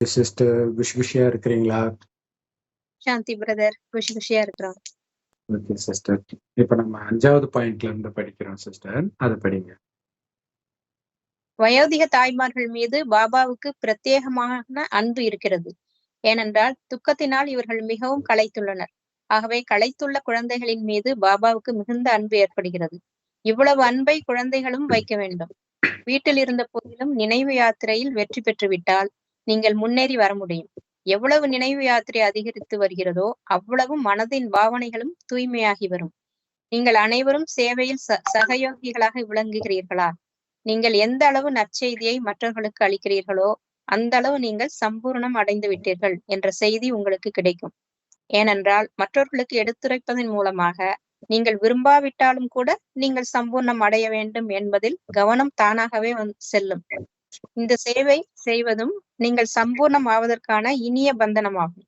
Sister குஷியா இருக்கிறீங்களா? சாந்தி brother குஷியா இருக்கிறோம். Okay sister. இப்ப நம்ம 5வது பாயிண்ட்ல இருந்து படிக்கிறோம் சிஸ்டர். அதை படிங்க. வயோதிக தாய்மார்கள் மீது பாபாவுக்கு பிரத்யேகமான அன்பு இருக்கிறது. ஏனென்றால் துக்கத்தினால் இவர்கள் மிகவும் களைத்துள்ளனர். ஆகவே களைத்துள்ள குழந்தைகளின் மீது பாபாவுக்கு மிகுந்த அன்பு ஏற்படுகிறது. இவ்வளவு அன்பை குழந்தைகளும் வைக்க வேண்டும். வீட்டில் இருந்த போதிலும் நினைவு யாத்திரையில் வெற்றி பெற்றுவிட்டால் நீங்கள் முன்னேறி வர முடியும். எவ்வளவு நினைவு யாத்திரை அதிகரித்து வருகிறதோ அவ்வளவு மனதின் பாவனைகளும் தூய்மையாகி வரும். நீங்கள் அனைவரும் சேவையில் சகயோகிகளாக விளங்குகிறீர்களா? நீங்கள் எந்த அளவு நற்செய்தியை மற்றவர்களுக்கு அளிக்கிறீர்களோ அந்த அளவு நீங்கள் சம்பூர்ணம் அடைந்து விட்டீர்கள் என்ற செய்தி உங்களுக்கு கிடைக்கும். ஏனென்றால் மற்றவர்களுக்கு எடுத்துரைப்பதன் மூலமாக நீங்கள் விரும்பாவிட்டாலும் கூட நீங்கள் சம்பூர்ணம் அடைய வேண்டும் என்பதில் கவனம் தானாகவே செல்லும். இந்த சேவை செய்வதும் நீங்கள் சம்பூர்ணம் ஆவதற்கான இனிய பந்தனமாகும்.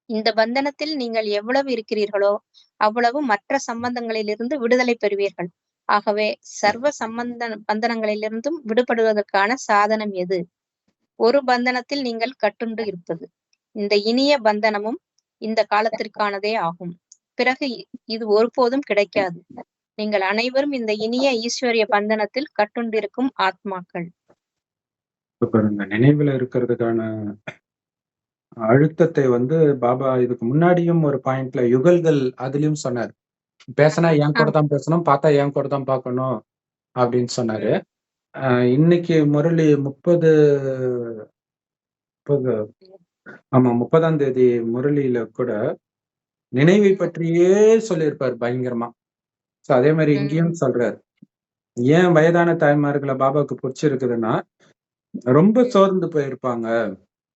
இந்த பந்தனத்தில் நீங்கள் எவ்வளவு இருக்கிறீர்களோ அவ்வளவு மற்ற சம்பந்தங்களிலிருந்து விடுதலை பெறுவீர்கள். ஆகவே சர்வ பந்தனங்களிலிருந்தும் விடுபடுவதற்கான சாதனம் எது? ஒரு பந்தனத்தில் நீங்கள் கட்டுண்டு இருப்பது. இந்த இனிய பந்தனமும் இந்த காலத்திற்கானதே ஆகும். பிறகு இது ஒருபோதும் கிடைக்காது. நீங்கள் அனைவரும் இந்த இனிய ஈஸ்வரிய பந்தனத்தில் கட்டுண்டிருக்கும் ஆத்மாக்கள். இந்த நினைவுல இருக்கிறதுக்கான அழுத்தத்தை பாபா இதுக்கு முன்னாடியும் ஒரு பாயிண்ட்ல யுகல்கள் அதுலயும் சொன்னார். பேசினா என் கூட தான் பேசணும், பார்த்தா என் கூட தான் பார்க்கணும் அப்படின்னு சொன்னாரு. இன்னைக்கு முரளி 30ஆம் தேதி முரளியில கூட நினைவை பற்றியே சொல்லியிருப்பார் பயங்கரமா. சோ அதே மாதிரி இங்கேயும் சொல்றாரு. ஏன் வயதான தாய்மார்களை பாபாவுக்கு பிடிச்சிருக்குதுன்னா ரொம்ப சோர்ந்து போயிருப்பாங்க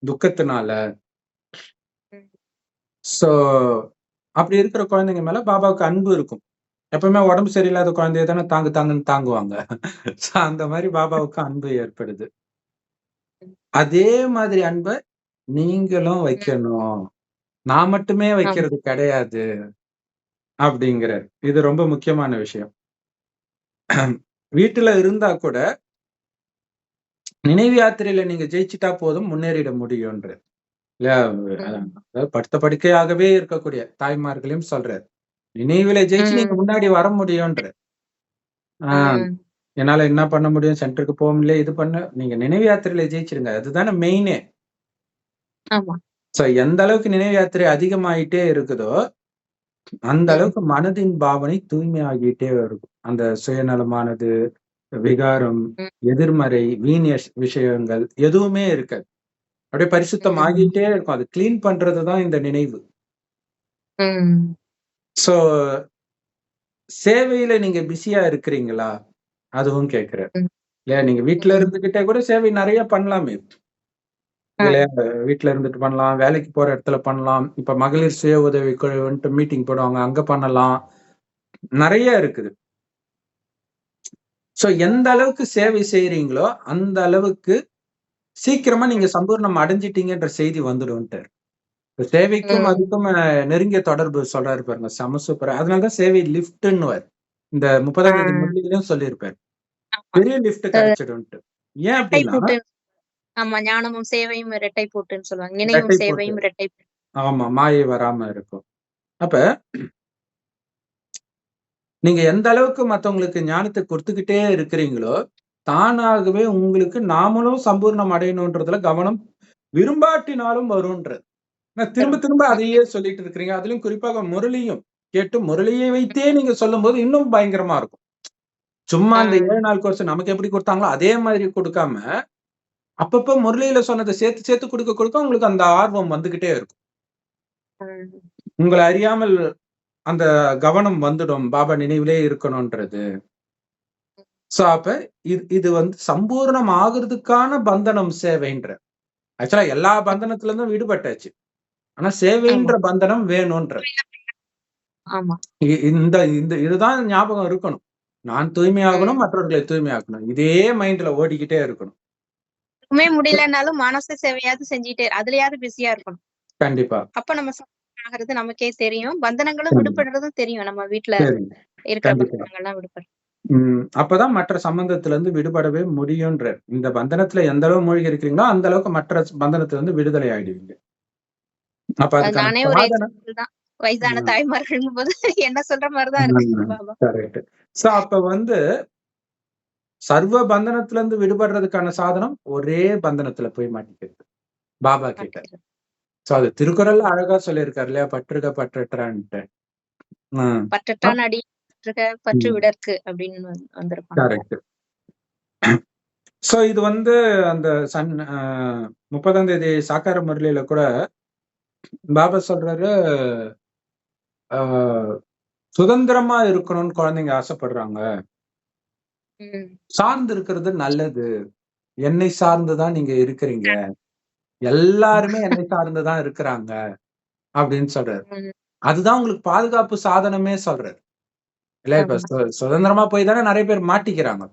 துக்கத்தினால. சோ அப்படி இருக்கிற குழந்தைங்க மேல பாபாவுக்கு அன்பு இருக்கும். எப்பவுமே உடம்பு சரியில்லாத குழந்தைய தானே தாங்குன்னு தாங்குவாங்க. அந்த மாதிரி பாபாவுக்கு அன்பு ஏற்படுது. அதே மாதிரி அன்பை நீங்களும் வைக்கணும். நான் மட்டுமே வைக்கிறது கிடையாது அப்படிங்கிற இது ரொம்ப முக்கியமான விஷயம். வீட்டுல இருந்தா கூட நினைவு யாத்திரையில நீங்க ஜெயிச்சுட்டா போதும், முன்னேறிட முடியும்ன்ற இல்லையா? படுத்த படுக்கையாகவே இருக்கக்கூடிய தாய்மார்களையும் சொல்றாரு, நினைவுல ஜெயிச்சு நீங்க முன்னாடி வர முடியும்ன்ற. என்னால என்ன பண்ண முடியும், சென்டருக்கு போக முடியல, இது பண்ண, நீங்க நினைவு யாத்திரையில ஜெயிச்சிருங்க. அதுதானே மெயினே. சோ எந்த அளவுக்கு நினைவு யாத்திரை அதிகமாயிட்டே இருக்குதோ அந்த அளவுக்கு மனதின் பாவனை தூய்மையாகிட்டே இருக்கும். அந்த சுயநலமானது, விகாரம், எதிர்மறை, வீண் விஷயங்கள் எதுவுமே இருக்காது. அப்படியே பரிசுத்தம் ஆகிட்டே இருக்கும். அது கிளீன் பண்றதுதான் இந்த நினைவு. சோ சேவையில நீங்க பிஸியா இருக்கிறீங்களா? அதுவும் கேக்குறேன். இல்லையா? நீங்க வீட்டுல இருந்துகிட்டே கூட சேவை நிறைய பண்ணலாமே. இல்லையா? வீட்டுல இருந்துட்டு பண்ணலாம், வேலைக்கு போற இடத்துல பண்ணலாம். இப்ப மகளிர் சுய உதவி குழுன்ட்டு மீட்டிங் போடுவாங்க, அங்க பண்ணலாம். நிறைய இருக்குது. சோ எந்த அளவுக்கு சேவை செய்யறீங்களோ அந்த அளவுக்கு சீக்கிரமா நீங்க சம்பூர்ணம் அடைஞ்சிட்டீங்கன்ற செய்தி வந்துடும்ட்டார். சேவைக்கும் அதுக்கும் நெருங்கிய தொடர்பு சொல்றாரு பாருங்க, செம சூப்பர். அதனாலதான் சேவை லிப்ட்ன்னு இந்த 30ஆம் தேதி முரளியிலும் சொல்லியிருப்பாரு, பெரிய லிப்ட் கிடைச்சிடும்ட்டு. ஏன் அப்படின்னா, ஆமா, ஞானமும் சேவையும் இரட்டை போட்டுன்னு சொல்லுவாங்க. நினைவும் சேவையும் இரட்டை. ஆமா, மாயை வராம இருக்கும். அப்ப நீங்க எந்த அளவுக்கு மத்தவங்களுக்கு ஞானத்தை கொடுத்துக்கிட்டே இருக்கிறீங்களோ தானாகவே உங்களுக்கு நாமளும் சம்பூர்ணம் அடையணும்ன்றதுல கவனம் விரும்பாட்டினாலும் வரும்ன்றது. திரும்ப திரும்ப அதையே சொல்லிட்டு இருக்கிறீங்க. அதுலயும் குறிப்பாக முரளியும் கேட்டு முரளியை வைத்தே நீங்க சொல்லும் போது இன்னும் பயங்கரமா இருக்கும். சும்மா அந்த 7 நாள் கோர்ஸ் நமக்கு எப்படி கொடுத்தாங்களோ அதே மாதிரி கொடுக்காம அப்பப்ப முரளியில சொன்னதை சேர்த்து சேர்த்து கொடுக்க உங்களுக்கு அந்த ஆர்வம் வந்துகிட்டே இருக்கும். உங்களை அறியாமல் அந்த கவனம் வந்துடும், பாபா நினைவிலே இருக்கணும்ன்றது. சோ அப்ப இது சம்பூர்ணம் ஆகுறதுக்கான பந்தனம் சேவைன்ற. ஆக்சுவலா எல்லா பந்தனத்துல இருந்தும் விடுபட்டாச்சு. ஆனா சேவைன்ற பந்தனம் வேணும்ன்ற. இந்த இதுதான் ஞாபகம் இருக்கணும். நான் தூய்மையாகணும், மற்றவர்களை தூய்மையாக்கணும். இதே மைண்ட்ல ஓடிக்கிட்டே இருக்கணும். முடியலனாலும் மனசு சேவையாவது செஞ்சுட்டே, அதுலயாவது பிஸியா இருக்கணும். கண்டிப்பா. அப்ப நம்ம ஆகிறது நமக்கே தெரியும், பந்தனங்களும் விடுபடுறதும் தெரியும். நம்ம வீட்டுல இருக்கிற பந்தனங்கள்லாம் விடுபடும். அப்பதான் மற்ற சம்பந்தத்துல இருந்து விடுபடவே முடியும்ன்ற. இந்த பந்தனத்துல எந்த அளவு மூழ்கி இருக்கிறீங்களோ அந்த அளவுக்கு மற்ற பந்தனத்துல இருந்து விடுதலை ஆயிடுவீங்க. அப்ப அதுக்கான நானே ஒரு சாதனை எக்ஸாம்பிள் தான். வயதான தாய்மார்களுங்கும் போது என்ன சொல்ற மாதிரிதான் இருக்கு பாபா. கரெக்ட். சோ அப்ப சர்வ பந்தனத்துல இருந்து விடுபடுறதுக்கான சாதனம் ஒரே பந்தனத்துல போய் மாட்டிக்கிறது, பாபா கிட்ட. சோ அது திருக்குறள்ல அழகா சொல்லியிருக்காரு இல்லையா, பற்றுக பற்றற்றான்ட்டு. பற்றற்றான் அடி பற்று விடற்கு அப்படின்னு வந்திருப்பாங்க. கரெக்ட். சோ இது அந்த 30ஆம் தேதி சாக்கார முரளியில கூட பாபா சொல்றாரு, சுதந்திரமா இருக்கணும்னு குழந்தைங்க ஆசைப்படுறாங்க. சார்ந்து இருக்கிறது நல்லது. என்னை சார்ந்துதான் நீங்க இருக்கிறீங்க. எல்லாருமே என்னை சார்ந்துதான் இருக்கிறாங்க அப்படின்னு சொல்றாரு. அதுதான் உங்களுக்கு பாதுகாப்பு சாதனமே சொல்றாரு இல்ல. இப்ப சுதந்திரமா போய் தானே நிறைய பேர் மாட்டிக்கிறாங்க.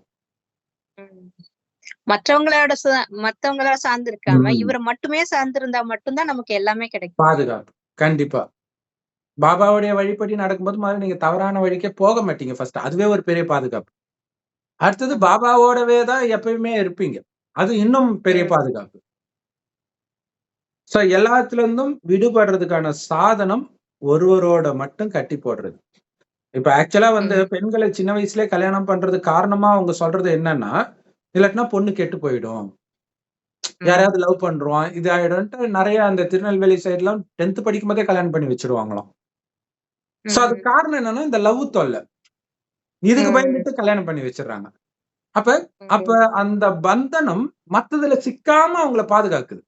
மற்றவங்களோட சார்ந்து இருக்காம இவரை மட்டுமே சார்ந்து இருந்தா மட்டும்தான் நமக்கு எல்லாமே கிடைக்கும். பாதுகாப்பு கண்டிப்பா. பாபாவுடைய வழிபடி நடக்கும்போது முதல்ல நீங்க தவறான வழிக்கே போக மாட்டீங்க ஃபர்ஸ்ட். அதுவே ஒரு பெரிய பாதுகாப்பு. அடுத்தது பாபாவோடவே தான் எப்பயுமே இருப்பீங்க. அது இன்னும் பெரிய பாதுகாப்பு. சோ எல்லாத்துல இருந்தும் விடுபடுறதுக்கான சாதனம் ஒருவரோட மட்டும் கட்டி போடுறது. இப்ப ஆக்சுவலா பெண்களை சின்ன வயசுலயே கல்யாணம் பண்றது காரணமா அவங்க சொல்றது என்னன்னா, இல்லாட்டினா பொண்ணு கெட்டு போயிடும், யாரையாவது லவ் பண்றோம், இது ஆயிடும்ட்டு நிறைய அந்த திருநெல்வேலி சைட்லாம் 10th படிக்கும் போதே கல்யாணம் பண்ணி வச்சிருவாங்களாம். சோ அது காரணம் என்னன்னா இந்த லவ் தொல்லை. இதுக்கு பயந்துட்டு கல்யாணம் பண்ணி வச்சிடறாங்க. அப்ப அந்த பந்தனம் மத்ததுல சிக்காம அவங்கள பாதுகாக்குது.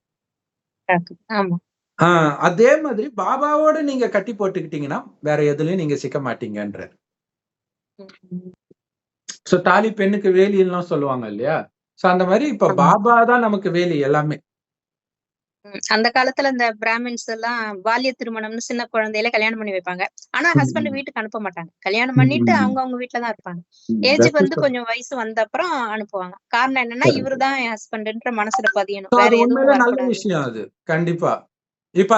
அதே மாதிரி பாபாவோட நீங்க கட்டி போட்டுக்கிட்டீங்கன்னா வேற எதுலயும் நீங்க சிக்க மாட்டீங்கன்ற. சோ தாலி பெண்ணுக்கு வேலியெல்லாம் சொல்லுவாங்க இல்லையா. சோ அந்த மாதிரி இப்ப பாபா தான் நமக்கு வேலி எல்லாமே. அந்த காலத்துல இந்த பிராமின்ஸ் எல்லாம் பால்ய திருமணம்னு சின்ன குழந்தையில கல்யாணம் பண்ணி வைப்பாங்க. ஆனா ஹஸ்பண்ட் வீட்டுக்கு அனுப்ப மாட்டாங்க. கல்யாணம் பண்ணிட்டு அவங்க வீட்டுலதான் இருப்பாங்க. ஏஜுக்கு கொஞ்சம் வயசு வந்த அப்புறம் அனுப்புவாங்க. காரணம் என்னன்னா இவருதான் என் ஹஸ்பண்ட்ன்ற மனசுல பதியணும். வேற எதுவும் நல்ல விஷயம் அது. கண்டிப்பா. இப்ப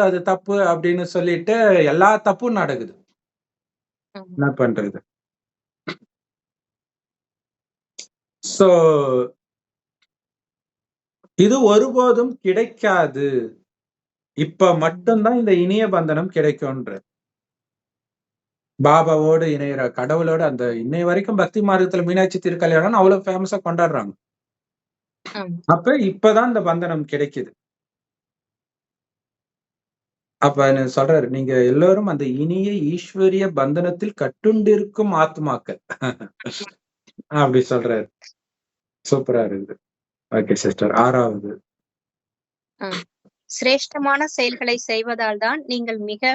அது தப்பு அப்படின்னு சொல்லிட்டு எல்லா தப்பும் நடக்குது. என்ன பண்றது? சோ இது ஒருபோதும் கிடைக்காது. இப்ப மட்டும்தான் இந்த இணைய பந்தனம் கிடைக்கும்ன்ற. பாபாவோடு இணையற கடவுளோட அந்த இன்னை வரைக்கும் பக்தி மார்க்கத்துல மீனாட்சி திருக்கல்யாணம் அவ்வளவு ஃபேமஸா கொண்டாடுறாங்க. அப்ப இப்பதான் இந்த பந்தனம் கிடைக்குது. அப்ப சொல்றாரு, நீங்க எல்லோரும் அந்த இனிய ஈஸ்வரிய பந்தனத்தில் கட்டுண்டிருக்கும் ஆத்மாக்கள் அப்படி சொல்றாரு. சூப்பரா இருக்குது. Okay sister. 6வது சிரேஷ்டமான செயல்களை செய்வதால் தான் நீங்கள் மிக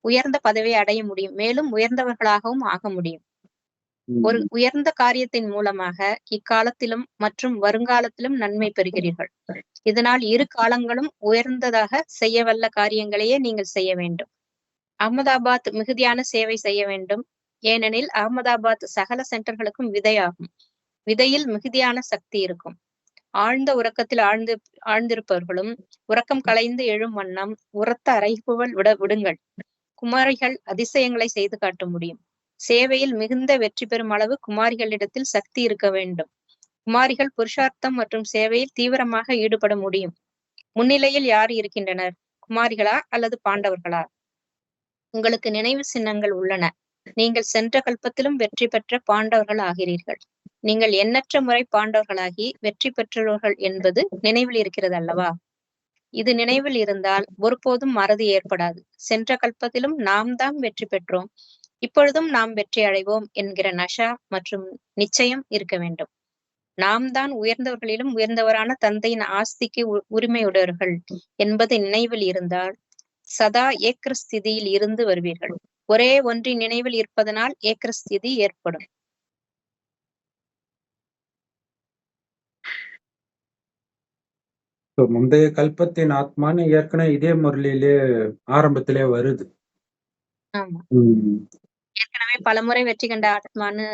உயர்ந்த பதவியை அடைய முடியும். மேலும் உயர்ந்தவர்களாகவும் ஆக முடியும். ஒரு உயர்ந்த காரியத்தின் மூலமாக இக்காலத்திலும் மற்றும் வருங்காலத்திலும் நன்மை பெறுகிறீர்கள். இதனால் இரு காலங்களும் உயர்ந்ததாக செய்யவல்ல காரியங்களையே நீங்கள் செய்ய வேண்டும். அகமதாபாத் மிகுதியான சேவை செய்ய வேண்டும். ஏனெனில் அகமதாபாத் சகல சென்டர்களுக்கும் விதையாகும். விதையில் மிகுதியான சக்தி இருக்கும். ஆழ்ந்த உறக்கத்தில் ஆழ்ந்திருப்பவர்களும் உறக்கம் கலைந்து எழும் வண்ணம் உரத்த அறைப்புகள் விடுங்கள். குமாரிகள் அதிசயங்களை செய்து காட்ட முடியும். சேவையில் மிகுந்த வெற்றி பெறும் அளவு குமாரிகளிடத்தில் சக்தி இருக்க வேண்டும். குமாரிகள் புருஷார்த்தம் மற்றும் சேவையில் தீவிரமாக ஈடுபட முடியும். முன்னிலையில் யார் இருக்கின்றனர்? குமாரிகளா அல்லது பாண்டவர்களா? உங்களுக்கு நினைவு சின்னங்கள் உள்ளன. நீங்கள் சென்ற கல்பத்திலும் வெற்றி பெற்ற பாண்டவர்கள் ஆகிறீர்கள். நீங்கள் எண்ணற்ற முறை பாண்டவர்களாகி வெற்றி பெற்றவர்கள் என்பது நினைவில் இருக்கிறது அல்லவா? இது நினைவில் இருந்தால் ஒருபோதும் மறதி ஏற்படாது. சென்ற கல்பத்திலும் நாம் தான் வெற்றி பெற்றோம், இப்பொழுதும் நாம் வெற்றி அடைவோம் என்கிற நஷா மற்றும் நிச்சயம் இருக்க வேண்டும். நாம் தான் உயர்ந்தவர்களிலும் உயர்ந்தவரான தந்தையின் ஆஸ்திக்கு உரிமையுடையவர்கள் என்பது நினைவில் இருந்தால் சதா ஏக்கர ஸ்திதியில் இருந்து வருவீர்கள். ஒரே ஒன்றின் நினைவில் இருப்பதனால் ஏக்கர ஸ்திதி ஏற்படும். முந்தைய கல்பத்தின் ஆத்மான்னு ஏற்கனவே இதே முரளிலே ஆரம்பத்திலே வருது. ஏற்கனவே பலமுறை வெற்றி கண்ட ஆத்மான்னு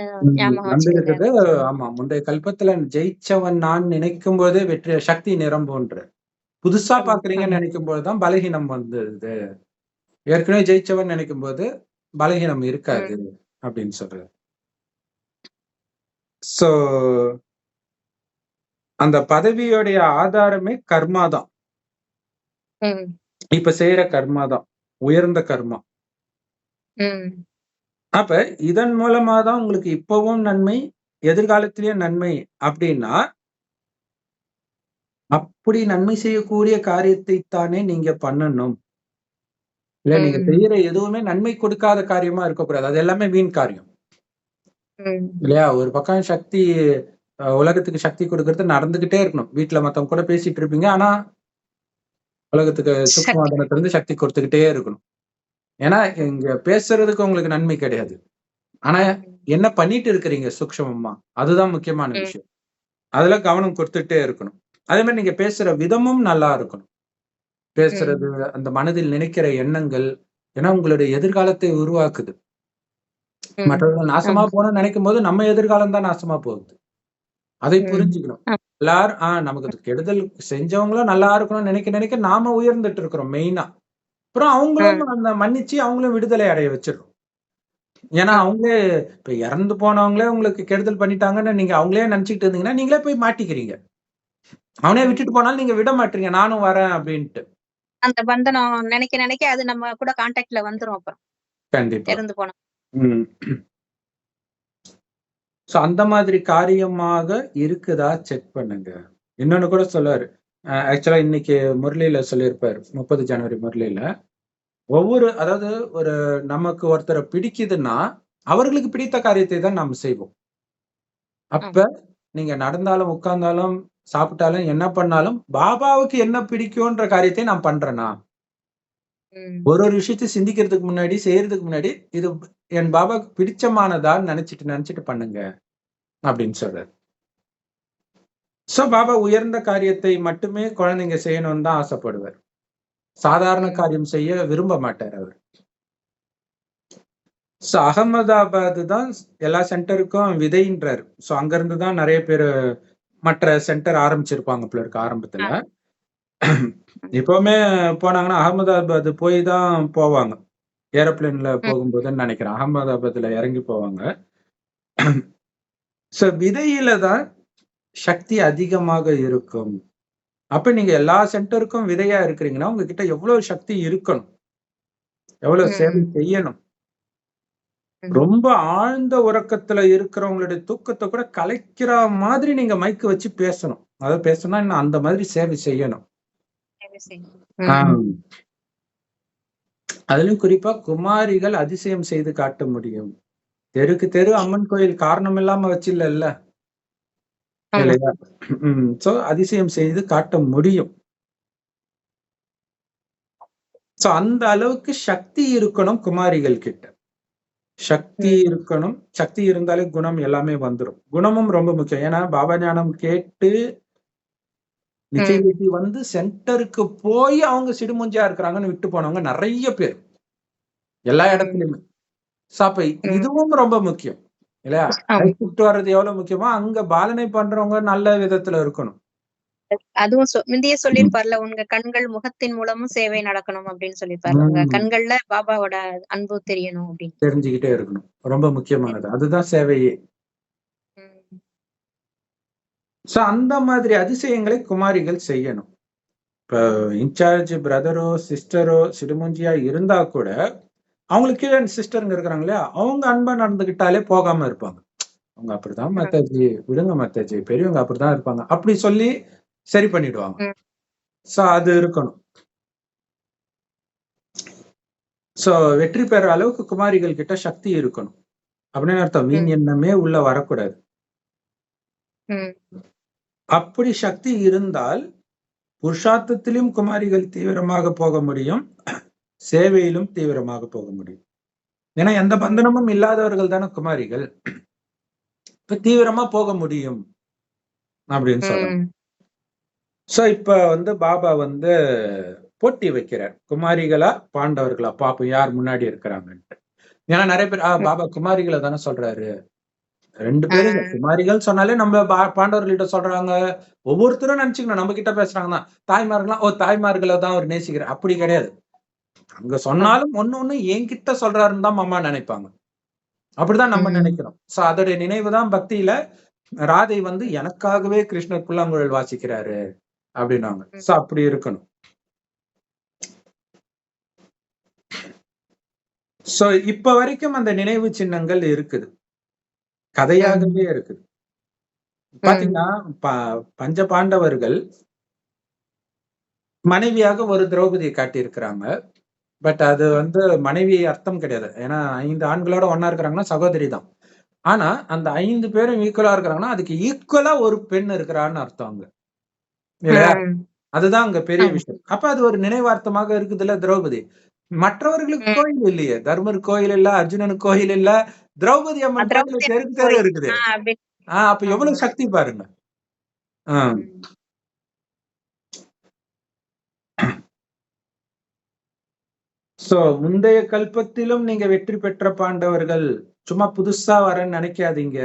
ஆமா, முந்தைய கல்பத்துல ஜெயிச்சவன் நான் நினைக்கும் போதே வெற்றி சக்தி நிரம்புன்ற. புதுசா பாக்குறீங்கன்னு நினைக்கும் போதுதான் பலகீனம் வந்தது. ஏற்கனவே ஜெயிச்சவன் நினைக்கும் போது பலகீனம் இருக்காது அப்படின்னு சொல்றாரு. சோ அந்த பதவியோடைய ஆதாரமே கர்மா தான். ம், இப்ப செய்யற கர்மா தான் உயர்ந்த கர்மா. ம், அப்ப இதன் மூலமா தான் உங்களுக்கு இப்பவும் நன்மை, எதிர்காலத்திலயும் நன்மை அப்படின்னா, அப்படி நன்மை செய்யக்கூடிய காரியத்தை தானே நீங்க பண்ணணும். இல்ல நீங்க ம், செய்யற எதுவுமே நன்மை கொடுக்காத காரியமா இருக்கக்கூடாது. அது எல்லாமே வீண் காரியம். ம். இல்லையா? ஒரு பக்கம் சக்தி உலகத்துக்கு சக்தி கொடுக்கறது நடந்துகிட்டே இருக்கணும். வீட்ல மத்தவங்க கூட பேசிட்டு இருப்பீங்க. ஆனா, உலகத்துக்கு சூக்ஷ்ம சக்தி. வாதனத்திலிருந்து சக்தி கொடுத்துக்கிட்டே இருக்கணும். ஏன்னா, இங்க பேசுறதுக்கு உங்களுக்கு நன்மை கிடையாது. ஆனா, ம், என்ன பண்ணிட்டு இருக்கிறீங்க சூக்ஷ்மமா? அதுதான் முக்கியமான ம், விஷயம். அதுல கவனம் கொடுத்துட்டே இருக்கணும். அதே மாரி நீங்க பேசுற விதமும் நல்லா இருக்கணும். பேசுறது, ம், அந்த மனதில் நினைக்கிற எண்ணங்கள், ஏன்னா உங்களுடைய எதிர்காலத்தை உருவாக்குது. ம். மற்றவர்கள் நாசமா ஆமா. போணும்னு நினைக்கும்போது, நம்ம எதிர்காலம் தான் நாசமா போகுது. அதை ம். புரிஞ்சுக்கணும். ஆ. எல்லாரும் நமக்கு கெடுதல் செஞ்சவங்களும் நல்லா இருக்கணும்னு நினைக்க நினைக்க நாம உயர்ந்துட்டு இருக்கிறோம் மெயினா. அப்புறம் அவங்களும் ம். அந்த மன்னிச்சு அவங்களும் விடுதலை அடைய வச்சிடுறோம். ஏன்னா ம். அவங்களே இப்ப இறந்து போனவங்களே உங்களுக்கு கெடுதல் பண்ணிட்டாங்கன்னு நீங்க அவங்களே நினைச்சுக்கிட்டு இருந்தீங்கன்னா, நீங்களே போய் மாட்டிக்கிறீங்க. அவனே ம். விட்டுட்டு போனாலும் நீங்க விட மாட்டீங்க. நானும் வரேன் அப்படின்ட்டு. அந்த பந்தனம் நினைக்க நினைக்க அது நம்ம கூட கான்டாக்ட்ல வந்துரும் அப்புறம். கண்டிப்பா. இறந்து போனா. ம். சோ அந்த மாதிரி காரியமாக இருக்குதா செக் பண்ணுங்க. இன்னொன்னு கூட சொல்லுவாரு. ஆக்சுவலா இன்னைக்கு முரளியில சொல்லியிருப்பாரு. 30 ஜனவரி முரளியில. அதாவது ஒரு நமக்கு ஒருத்தர பிடிக்குதுன்னா, அவர்களுக்கு பிடித்த காரியத்தை தான் நாம் செய்வோம். அப்ப ஆமா. நீங்க நடந்தாலும், உட்கார்ந்தாலும், சாப்பிட்டாலும், என்ன பண்ணாலும், பாபாவுக்கு என்ன பிடிக்கும்ன்ற காரியத்தை நான் பண்றேனா? ம். ஒரு ஒரு விஷயத்தையும் சிந்திக்கிறதுக்கு முன்னாடி, செய்யறதுக்கு முன்னாடி, இது என் பாபாவுக்கு பிடிச்சமானதான்னு நினைச்சுட்டு பண்ணுங்க. அப்படின்னு சொல்றாரு. சோ பாபா உயர்ந்த காரியத்தை மட்டுமே குழந்தைங்க செய்யணும்னு தான் ஆசைப்படுவார். சாதாரண ம். காரியம் செய்ய விரும்ப மாட்டார் அவரு. சோ அகமதாபாத் தான் எல்லா சென்டருக்கும் விதைன்றாரு. சோ அங்கிருந்து தான் நிறைய பேரு மற்ற சென்டர் ஆரம்பிச்சிருப்பாங்க போல இருக்கு ஆரம்பத்துல. ஆ. ம். இப்பவுமே போனாங்கன்னா அகமதாபாத் போய் தான் போவாங்க. ஏரோப்ளேன்ல ம். போகும்போதுன்னு நினைக்கிறேன். அகமதாபாத்ல இறங்கி போவாங்க. சோ விதையில தான் சக்தி அதிகமாக இருக்கும். அப்ப நீங்க எல்லா சென்டருக்கும் விதையா இருக்கிறீங்கன்னா, உங்ககிட்ட எவ்வளவு சக்தி இருக்கணும்? எவ்வளவு சேவை ம். செய்யணும்? ம். ரொம்ப ஆழ்ந்த உறக்கத்துல இருக்கிறவங்களுடைய தூக்கத்த கூட கலைக்கிற மாதிரி நீங்க மைக் வச்சு பேசணும். அதாவது பேசணும்னா இன்னும் அந்த மாதிரி சேவை செய்யணும். சரி, சரி. ஆ. ம். அதிலும் குறிப்பா குமாரிகள் அதிசயம் செய்து காட்ட முடியும். தெருக்கு தெரு அம்மன் கோயில் காரணம் இல்லாம வச்சில்லல்ல. ஆமா. இல்லையா? சோ அதிசயம் செய்து காட்ட முடியும். சோ அந்த அளவுக்கு சக்தி இருக்கணும் குமாரிகள் கிட்ட. சக்தி ம். இருக்கணும். சக்தி இருந்தாலே குணம் எல்லாமே வந்துரும். குணமும் ரொம்ப முக்கியம். ஏன்னா பாபா ஞானம் கேட்டு ம். நிச்சயதார்த்தி வந்து சென்டருக்கு போய் அவங்க சிடுமூஞ்சியா இருக்கிறாங்கன்னு விட்டு போனவங்க நெறைய பேர். எல்லா ம். இடத்துலயுமே. சோ அப்ப ம். இதுவும் ரொம்ப முக்கியம். இல்லையா? ஆமா. அழைத்துட்டு வர்றது எவ்வளவு முக்கியமோ, அங்க பாலனை பண்றவங்க நல்ல விதத்துல இருக்கணும். அதுவும் முந்தையே சொல்லியிருப்பார்ல, உங்க கண்கள் முகத்தின் மூலமும் சேவை நடக்கணும் அப்படின்னு சொல்லியிருப்பார்ல. உங்க ம். கண்கள்ல பாபாவோட அன்பு தெரியணும் அப்படின்னு. தெரிஞ்சுக்கிட்டே இருக்கணும். ரொம்ப முக்கியமானது. அதுதான் சேவையே. ம். சோ அந்த மாதிரி அதிசயங்களை குமாரிகள் செய்யணும். இப்ப இன்சார்ஜ் பிரதரோ, சிஸ்டரோ சிடுமூஞ்சியா இருந்தா கூட, அவங்களுக்கு கீழ சிஸ்டருங்க இருக்கிறாங்க இல்லையா? அவங்க அன்பா நடந்துக்கிட்டாலே போகாம இருப்பாங்க. அவங்க அப்படிதான் ம். மாதாஜி, விடுங்க மாதாஜி, பெரியவங்க அப்படிதான் இருப்பாங்க. அப்படி சொல்லி சரி பண்ணிடுவாங்க. ம். சோ அது ம். இருக்கணும். சோ வெற்றி பெற அளவுக்கு குமாரிகள் கிட்ட சக்தி இருக்கணும். அப்படின்னு அர்த்தம். வீண் ம். எண்ணமே உள்ள வரக்கூடாது. ம். அப்படி சக்தி இருந்தால், புருஷார்த்தத்திலும் குமாரிகள் தீவிரமாக போக முடியும். சேவையிலும் தீவிரமாக போக முடியும். ஏன்னா எந்த ம். பந்தனமும் இல்லாதவர்கள் தானே குமாரிகள். இப்ப தீவிரமா போக முடியும் அப்படின்னு சொல்லலாம். ம். சோ இப்ப வந்து பாபா வந்து போட்டி வைக்கிறார். குமாரிகளா, பாண்டவர்களா பாப்போம் யார் முன்னாடி இருக்கிறாங்கன்ட்டு. ஏன்னா நெறைய பேர் ம். பாபா குமாரிகள தானே சொல்றாரு. 2 ஆ. பேரும் இல்ல. குமாரிகள் சொன்னாலே நம்ம பாண்டவர்கள்ட்ட சொல்றாங்க. ஒவ்வொருத்தரும் நெனச்சுக்கணும் நம்ம கிட்ட பேசுறாங்க தான். தாய்மார்கள்லாம் தாய்மார்கள தான் அவர் நேசிக்கிறார். அப்படி கிடையாது. அங்க ஆமா. சொன்னாலும் ஒண்ணு என்கிட்ட சொல்றாருன்னு தான் மாமா நெனைப்பாங்க. அப்படிதான் நம்ம ம். நெனைக்கிறோம். சோ அதோடைய நினைவு தான் பக்தியில ராதை வந்து எனக்காகவே கிருஷ்ணர் புல்லாங்குழல் வாசிக்கிறாரு அப்படின்னாங்க. சோ அப்படி இருக்கணும். சோ இப்ப வரைக்கும் அந்த நினைவு சின்னங்கள் இருக்குது, கதையாகவே இருக்குது. பாத்தீங்கன்னா பஞ்ச பாண்டவர்கள் மனைவியாக ஒரு திரௌபதியை காட்டியிருக்கிறாங்க. பட் அது வந்து மனைவி அர்த்தம் கிடையாது. ஏன்னா 5 ஆண்களோட ஒண்ணா இருக்கிறாங்கன்னா சகோதரி தான். ஆனா அந்த 5 பேரும் ஈக்குவலா இருக்கிறாங்கன்னா அதுக்கு ஈக்குவலா ஒரு பெண் இருக்கிறான்னு அர்த்தம் அங்க, இல்லையா? அதுதான் அங்க பெரிய விஷயம். அப்ப அது ஒரு நினைவார்த்தமாக இருக்குதுல்ல திரௌபதி. மற்றவர்களுக்கு கோயில் இல்லையே. தர்மர் கோயில் இல்ல, அர்ஜுனனுக்கு கோயில் இல்ல, திரௌபதி அம்மன் கோயில் தெருக்கு தெரு இருக்குது. அப்ப எவ்வளவு சக்தி பாருங்க. சோ முந்தைய கல்பத்திலும் நீங்க வெற்றி பெற்ற பாண்டவர்கள், சும்மா புதுசா வரேன்னு நினைக்காதீங்க.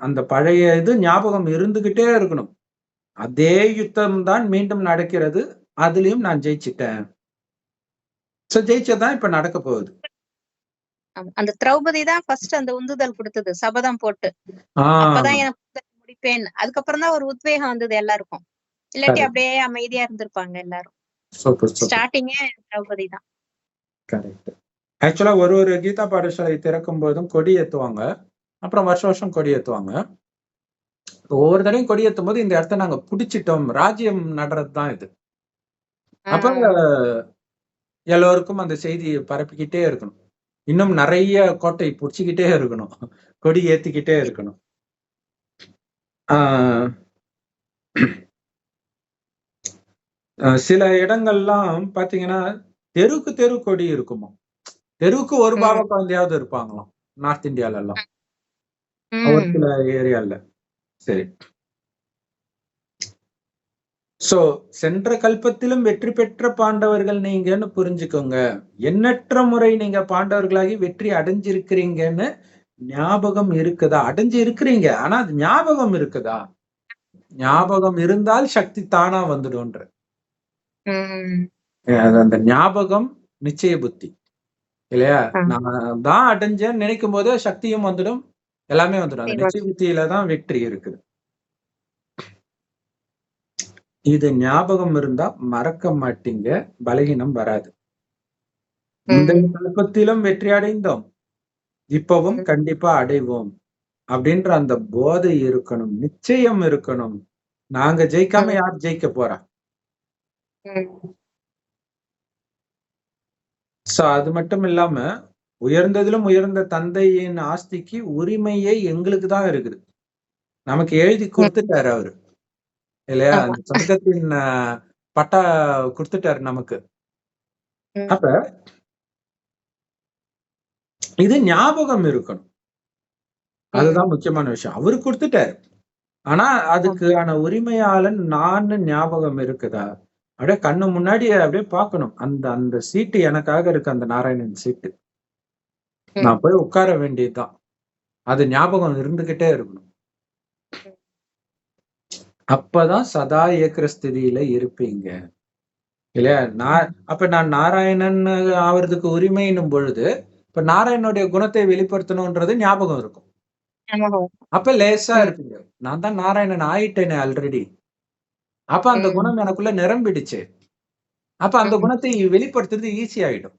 அந்த பழைய இது ஞாபகம் இருந்துகிட்டே இருக்கணும். அதே யுத்தம் தான் மீண்டும் நடக்கிறது, அதுலயும் நான் ஜெயிச்சிட்டேன். சோ ஜெயிச்சதான் இப்ப நடக்க போகுது. அந்த திரௌபதி தான் ஃபர்ஸ்ட் அந்த உந்துதல் கொடுத்தது, சபதம் போட்டு. அப்பதான் எனக்கு முடிப்பேன். அதுக்கப்புறம் தான் ஒரு உத்வேகம் வந்தது எல்லாருக்கும். இல்லாட்டி அப்படியே அமைதியா இருந்திருப்பாங்க எல்லாரும். ஸ்டார்டிங்கே திரௌபதி தான். கரெக்ட். ஆக்சுவலா ஒரு கீதா பாடசாலை திறக்கும் போதும் கொடி ஏத்துவாங்க. அப்புறம் வருஷம் கொடி ஏத்துவாங்க. ஒவ்வொரு தடையும் கொடி ஏத்தும் போது இந்த இடத்த நாங்க புடிச்சிட்டோம், ராஜ்யம் நடுறதுதான் இது. அப்ப எல்லோருக்கும் அந்த செய்தியை பரப்பிக்கிட்டே இருக்கணும். இன்னும் நிறைய கோட்டை புடிச்சுக்கிட்டே இருக்கணும், கொடி ஏத்திக்கிட்டே இருக்கணும். சில இடங்கள்லாம் பாத்தீங்கன்னா தெருக்கு தெரு கொடி இருக்குமா, தெருவுக்கு ஒரு பாபா குழந்தையாவது இருப்பாங்களாம் நார்த் இந்தியால எல்லாம், ஒரு சில ஏரியால. சரி, சோ சென்ற கல்பத்திலும் வெற்றி பெற்ற பாண்டவர்கள் நீங்கன்னு புரிஞ்சுக்கோங்க. எண்ணற்ற முறை நீங்க பாண்டவர்களாகி வெற்றி அடைஞ்சிருக்கிறீங்கன்னு ஞாபகம் இருக்குதா? அடைஞ்சு இருக்கிறீங்க, ஆனா அது ஞாபகம் இருக்குதா? ஞாபகம் இருந்தால் சக்தி தானா வந்துடும்ன்ற. அந்த ஞாபகம் நிச்சய புத்தி, இல்லையா? நான் தான் அடைஞ்சேன்னு நினைக்கும் போது சக்தியும் வந்துடும், எல்லாமே வந்துடும். அந்த நிச்சய புத்தியில தான் வெற்றி இருக்குது. இது ஞாபகம் இருந்தா மறக்க மாட்டீங்க, பலகீனம் வராது. இந்த கல்பத்திலும் வெற்றி அடைந்தோம், இப்பவும் கண்டிப்பா அடைவோம் அப்படின்ற அந்த போதை இருக்கணும், நிச்சயம் இருக்கணும். நாங்க ஜெயிக்காம யார் ஜெயிக்க போறா? சோ அது மட்டும் இல்லாம உயர்ந்ததிலும் உயர்ந்த தந்தையின் ஆஸ்திக்கு உரிமையே எங்களுக்கு தான் இருக்குது. நமக்கு எழுதி கொடுத்துட்டாரு அவரு, இல்லையா? அந்த சொர்க்கத்தின் பட்டா கொடுத்துட்டாரு நமக்கு. அப்ப இது ஞாபகம் இருக்கணும், அதுதான் முக்கியமான விஷயம். அவரு கொடுத்துட்டாரு, ஆனா அதுக்கான உரிமையாளன் நான் ஞாபகம் இருக்குதா? அப்படியே கண்ணு முன்னாடி அப்படியே பார்க்கணும். அந்த அந்த சீட்டு எனக்காக இருக்கு, அந்த நாராயணன் சீட்டு. நான் போய் உட்கார வேண்டியதுதான். அது ஞாபகம் இருந்துகிட்டே இருக்கணும். அப்பதான் சதா ஏக்கிற ஸ்திதியில இருப்பீங்க, இல்லையா? அப்ப நான் நாராயணன் ஆவறதுக்கு உரிமைன்னும் பொழுது இப்ப நாராயணனுடைய குணத்தை வெளிப்படுத்தணும்ன்றது ஞாபகம் இருக்கும். அப்ப லேசா இருப்பீங்க. நான் தான் நாராயணன் ஆயிட்டேனே ஆல்ரெடி. அப்ப அந்த குணம் எனக்குள்ள நிரம்பிடுச்சு. அப்ப அந்த குணத்தை வெளிப்படுத்துறது ஈஸி ஆயிடும்.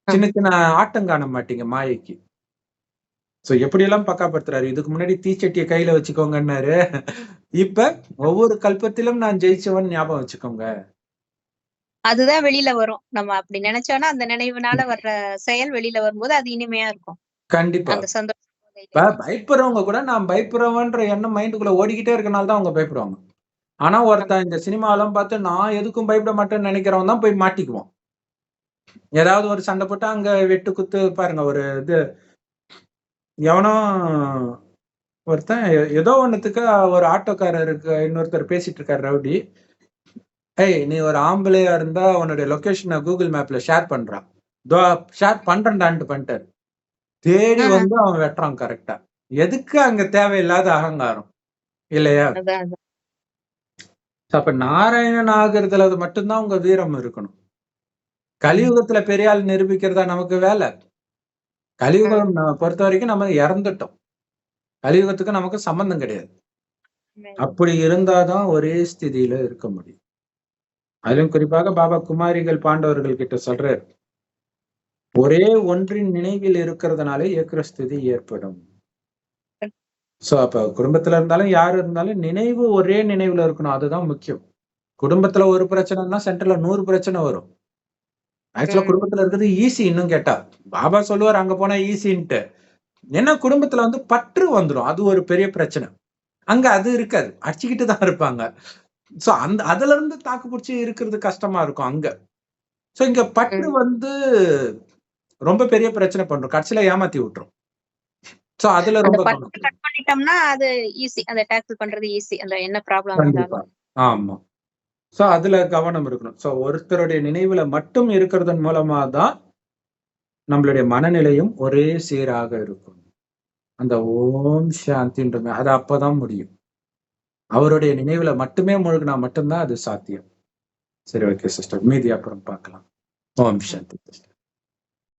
சின்ன சின்ன ஆட்டம் காண மாட்டீங்க மாயைக்கு. சோ எப்படி எல்லாம் பக்காப்படுத்துறாரு. இதுக்கு முன்னாடி தீச்சட்டியை கையில வச்சுக்கோங்கன்னாரு, இப்ப ஒவ்வொரு கல்பத்திலும் நான் ஜெயிச்சவன் ஞாபகம் வச்சுக்கோங்க. அதுதான் வெளியில வரும். நம்ம அப்படி நினைச்சோம்னா அந்த நினைவுனால வர்ற செயல் வெளியில வரும்போது அது இனிமையா இருக்கும். கண்டிப்பா. அந்த சந்தோஷம். பயப்படுறவங்க கூட நான் பயப்படுறவன்ற எண்ணம் மைண்டுக்குள்ள ஓடிக்கிட்டே இருக்கனால தான் அவங்க பயப்படுவாங்க. ஆனா ஒருத்தன் இந்த சினிமாலாம் பார்த்து நான் எதுக்கும் பயப்பட மாட்டேன்னு நினைக்கிறவன் தான் போய் மாட்டிக்குவான். ஏதாவது ஒரு சண்டை போட்டு அங்க வெட்டு குத்து பாருங்க. ஒரு இது எவனோ ஒருத்தன் ஏதோ ஒண்ணுத்துக்கு ஒரு ஆட்டோக்காரருக்கு இன்னொருத்தர் பேசிட்டு இருக்காரு ரவுடி. ஏய், நீ ஒரு ஆம்பளையா இருந்தா உன்னுடைய லொகேஷனை கூகுள் மேப்ல ஷேர் பண்றான். ஷேர் பண்றேன்டான்ட்டு பண்ணிட்டாரு. தேடி வந்து அவன் வெட்டுறான் கரெக்டா. எதுக்கு அங்க தேவையில்லாத அகங்காரம், இல்லையா? அப்ப நாராயணன் ஆகுறதுல அது மட்டும்தான் உங்க வீரம் இருக்கணும். கலியுகத்துல பெரிய ஆள் நிரூபிக்கிறதா நமக்கு வேலை? கலியுகம் பொறுத்த வரைக்கும் நம்ம இறந்துட்டோம். கலியுகத்துக்கு நமக்கு சம்பந்தம் கிடையாது. அப்படி இருந்தாதான் ஒரே ஸ்திதியில இருக்க முடியும். அதிலும் குறிப்பாக பாபா குமாரிகள் பாண்டவர்கள் கிட்ட சொல்றாரு, ஒரே ஒன்றின் நினைவில் இருக்கிறதுனால ஏக்குற ஸ்திதி ஏற்படும். சோ அப்ப குடும்பத்துல இருந்தாலும் யாரு இருந்தாலும் நினைவு ஒரே நினைவுல இருக்கணும். அதுதான் முக்கியம். குடும்பத்துல ஒரு பிரச்சனைன்னா சென்டர்ல 100 பிரச்சனை வரும். ஆக்சுவலா குடும்பத்துல இருக்கிறது ஈஸி. இன்னும் கேட்டா பாபா சொல்லுவார் அங்க போனா ஈஸின்ட்டு. ஏன்னா குடும்பத்துல பற்று வந்துடும். அது ஒரு பெரிய பிரச்சனை. அங்க அது இருக்காது. அடிச்சுக்கிட்டு தான் இருப்பாங்க. சோ அதுல இருந்து தாக்கு பிடிச்சி இருக்கிறது கஷ்டமா இருக்கும் அங்க. சோ இங்க பற்று ரொம்ப பெரிய பிரச்சனை பண்றோம். கடைசியில ஏமாத்தி விட்டுரும். சோ அதுல ரொம்ப கட் பண்ணிட்டோம்னா அது ஈஸி. அந்த டேக்கிள் பண்றது ஈஸி. அந்த என்ன ப்ராப்ளம் வந்தாலும். ஆமா. சோ அதுல கவனம் இருக்கணும். சோ ஒருத்தருடைய நினைவுல மட்டும் இருக்கிறதன் மூலமா தான் நம்மளுடைய மனநிலையும் ஒரே சீராக இருக்கும். அந்த ஓம் சாந்தின்றமே அது அப்பதான் முடியும். அவருடைய நினைவுல மட்டுமே முழுகினா மட்டும்தான் அது சாத்தியம். சரி, ஓகே சிஸ்டர். மீதி அப்புறம் பார்க்கலாம். ஓம் சாந்தி சிஸ்டர்.